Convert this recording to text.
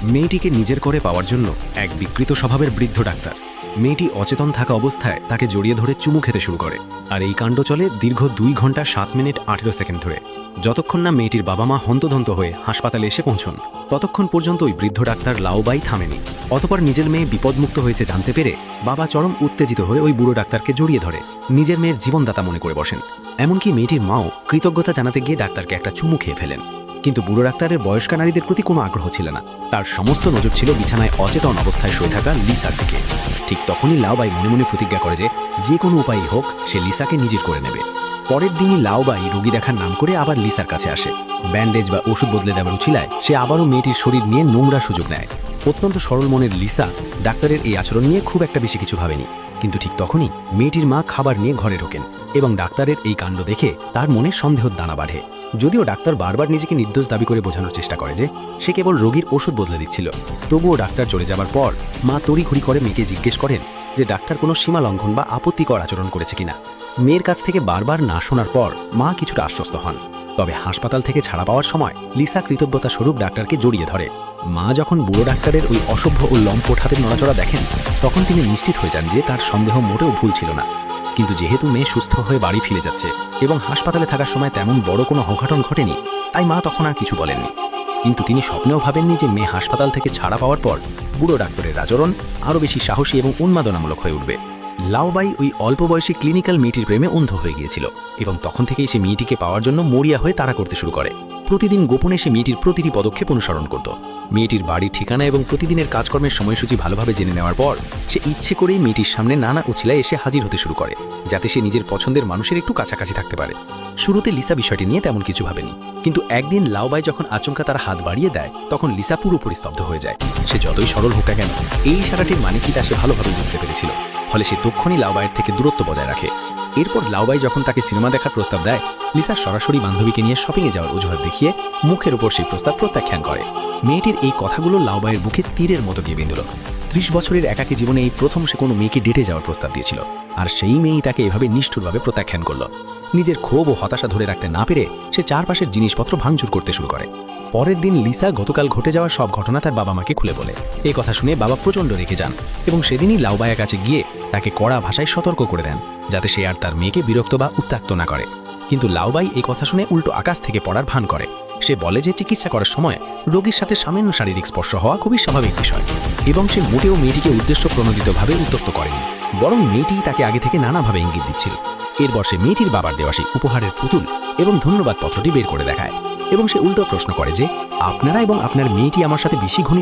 মেয়েটিকে নিজের করে পাওয়ার জন্য এক বিকৃত স্বভাবের বৃদ্ধ ডাক্তার মেয়েটি অচেতন থাকা অবস্থায় তাকে জড়িয়ে ধরে চুমু খেতে শুরু করে। আর এই কাণ্ড চলে দীর্ঘ 2 ঘন্টা 7 মিনিট 18 সেকেন্ড ধরে। যতক্ষণ না মেয়েটির বাবা মা হন্তদন্ত হয়ে হাসপাতালে এসে পৌঁছন, ততক্ষণ পর্যন্ত ওই বৃদ্ধ ডাক্তার লাওবাই থামেনি। অতপর নিজের মেয়ে বিপদমুক্ত হয়েছে জানতে পেরে বাবা চরম উত্তেজিত হয়ে ওই বুড়ো ডাক্তারকে জড়িয়ে ধরে নিজের মেয়ের জীবনদাতা মনে করে বসেন। এমনকি মেয়েটির মাও কৃতজ্ঞতা জানাতে গিয়ে ডাক্তারকে একটা চুমু খেয়ে ফেলেন। কিন্তু বুড়ো ডাক্তারের বয়স্কা নারীদের প্রতি কোনো আগ্রহ ছিল না। তার সমস্ত নজর ছিল বিছানায় অচেতন অবস্থায় শুয়ে থাকা লিসার দিকে। ঠিক তখনই লাওবাই মনে মনে প্রতিজ্ঞা করে যে কোনো উপায়ই হোক সে লিসাকে নিজের করে নেবে। পরের দিনই লাওবাই রোগী দেখার নাম করে আবার লিসার কাছে আসে। ব্যান্ডেজ বা ওষুধ বদলে দেওয়ার উছিলায় সে আবারও মেয়েটির শরীর নিয়ে নোংরা সুযোগ নেয়। অত্যন্ত সরল মনের লিসা ডাক্তারের এই আচরণ নিয়ে খুব একটা বেশি কিছু ভাবেনি। কিন্তু ঠিক তখনই মেয়েটির মা খাবার নিয়ে ঘরে ঢোকেন এবং ডাক্তারের এই কাণ্ড দেখে তার মনে সন্দেহের দানা বাড়ে। যদিও ডাক্তার বারবার নিজেকে নির্দোষ দাবি করে বোঝানোর চেষ্টা করে যে সে কেবল রোগীর ওষুধ বদলে দিচ্ছিল, তবুও ডাক্তার চলে যাবার পর মা তড়িঘড়ি করে মেয়েকে জিজ্ঞেস করেন যে ডাক্তার কোনো সীমা লঙ্ঘন বা আপত্তিকর আচরণ করেছে কিনা। মেয়ের কাছ থেকে বারবার না শোনার পর মা কিছুটা আশ্বস্ত হন। তবে হাসপাতাল থেকে ছাড়া পাওয়ার সময় লিসা কৃতজ্ঞতা স্বরূপ ডাক্তারকে জড়িয়ে ধরে। মা যখন বুড়ো ডাক্তারের ওই অসভ্য ও লম্পট হাতের নড়াচড়া দেখেন, তখন তিনি নিশ্চিত হয়ে যান যে তার সন্দেহ মোটেও ভুল ছিল না। কিন্তু যেহেতু মেয়ে সুস্থ হয়ে বাড়ি ফিরে যাচ্ছে এবং হাসপাতালে থাকার সময় তেমন বড় কোনো অঘটন ঘটেনি, তাই মা তখন আর কিছু বলেননি। কিন্তু তিনি স্বপ্নেও ভাবেননি যে মেয়ে হাসপাতাল থেকে ছাড়া পাওয়ার পর বুড়ো ডাক্তারের আচরণ আরও বেশি সাহসী এবং উন্মাদনামূলক হয়ে উঠবে। লাওবাই ওই অল্প বয়সী ক্লিনিক্যাল মেয়েটির প্রেমে অন্ধ হয়ে গিয়েছিল এবং তখন থেকেই সে মেয়েটিকে পাওয়ার জন্য মরিয়া হয়ে তাড়া করতে শুরু করে। প্রতিদিন গোপনে সে মেয়েটির প্রতিটি পদক্ষেপ অনুসরণ করত। মেয়েটির বাড়ির ঠিকানা এবং প্রতিদিনের কাজকর্মের সময়সূচি ভালোভাবে জেনে নেওয়ার পর সে ইচ্ছে করেই মেয়েটির সামনে নানা উছিলায় এসে হাজির হতে শুরু করে, যাতে সে নিজের পছন্দের মানুষের একটু কাছাকাছি থাকতে পারে। শুরুতে লিসা বিষয়টি নিয়ে তেমন কিছু ভাবেনি, কিন্তু একদিন লাওবাই যখন আচমকা তার হাত বাড়িয়ে দেয়, তখন লিসা পুরোপুরি স্তব্ধ হয়ে যায়। সে যতই সরল হোক না কেন, এই ইশারাটির মানে কি তা সে ভালোভাবে বুঝতে পেরেছিল। ফলে সে তক্ষণই লাওবাইয়ের থেকে দূরত্ব বজায় রাখে। এরপর লাওবাই যখন তাকে সিনেমা দেখার প্রস্তাব দেয়, লিসা সরাসরি বান্ধবীকে নিয়ে শপিংয়ে যাওয়ার অজুহাত দেখিয়ে মুখের উপর সেই প্রস্তাব প্রত্যাখ্যান করে। মেয়েটির এই কথাগুলো লাওবাইয়ের বুকে তীরের মতো গিয়ে বিঁধল। 30 বছরের একাকী জীবনে এই প্রথম সে কোনো মেয়েকে ডেটে যাওয়ার প্রস্তাব দিয়েছিল, আর সেই মেয়েই তাকে এভাবে নিষ্ঠুরভাবে প্রত্যাখ্যান করল। নিজের ক্ষোভ ও হতাশা ধরে রাখতে না পেরে সে চারপাশের জিনিসপত্র ভাঙচুর করতে শুরু করে। পরের দিন লিসা গতকাল ঘটে যাওয়া সব ঘটনা তার বাবা মাকে খুলে বলে। এই কথা শুনে বাবা প্রচণ্ড রেগে যান এবং সেদিনই লাওবাইয়ের কাছে গিয়ে তাকে কড়া ভাষায় সতর্ক করে দেন, যাতে সে আর তার মেয়েকে বিরক্ত বা উত্ত্যক্ত না করে। কিন্তু লাওবাই এই কথা শুনে উল্টো আকাশ থেকে পড়ার ভান করে। সে বলে যে চিকিৎসা করার সময় রোগীর সাথে সামান্য শারীরিক স্পর্শ হওয়া খুবই স্বাভাবিক বিষয় এবং সে মোটেও মেয়েটিকে উদ্দেশ্য প্রণোদিতভাবে উত্ত্যক্ত করেনি, বরং মেয়েটি তাকে আগে থেকে নানাভাবে ইঙ্গিত দিচ্ছিল। এরপর সে মেয়েটির বাবার দেওয়া সেই উপহারের পুতুল এবং ধন্যবাদ পত্রটি বের করে দেখায় এবং সে উল্টো প্রশ্ন করে যে আপনারা এবং আপনার মেয়েটি আমার সাথে বেশি ঘনিষ্ঠ